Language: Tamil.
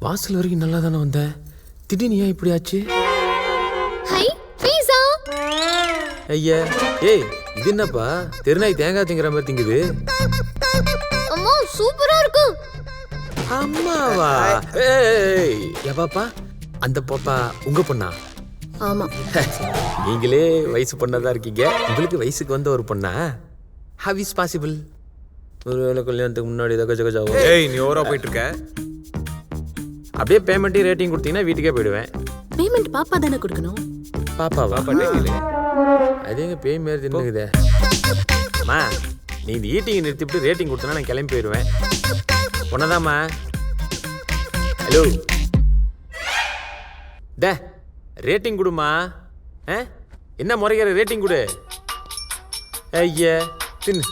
வாசல் வரைக்கும் நல்லா தானே வந்தேன், திடீர்னு ஏன் இப்படி ஆச்சு? ஹை பீஸா. ஐயா ஏய், இது என்னப்பா தெருநாய் தேங்காய் திங்கிற மாதிரி திங்குது? அம்மா சூப்பரா இருக்கு. அம்மாவா? ஏய் பாப்பா, அந்த பாப்பா உங்க பொண்ணா? ஆமா. நீங்களே வயசு பொண்ணாதான் இருக்கீங்க, உங்களுக்கு வயசுக்கு வந்த ஒரு பொண்ணா? How is possible? ஒருவேளை கல்யாணத்துக்கு முன்னாடி ஏதோ ஏய் நீ ஓவரா போயிட்டு இருக்க. அப்படியே பேமெண்ட்டையும் ரேட்டிங் கொடுத்தீங்கன்னா வீட்டுக்கே போயிடுவேன். பேமெண்ட் பாப்பா தானே கொடுக்கணும். பாப்பாவா? பண்ணீங்களே அது எங்க பேய் மாரி தின்னுக்குதே. அம்மா நீ இந்த ஈட்டிங் நிறுத்திவிட்டு ரேட்டிங் கொடுத்தனா நான் கிளம்பி போயிடுவேன். பொண்ணதாம்மா. ஹலோ டே, ரேட்டிங் கொடுமா. என்ன முறைகிற ரேட்டிங் கொடு. ஐயா தின்னு.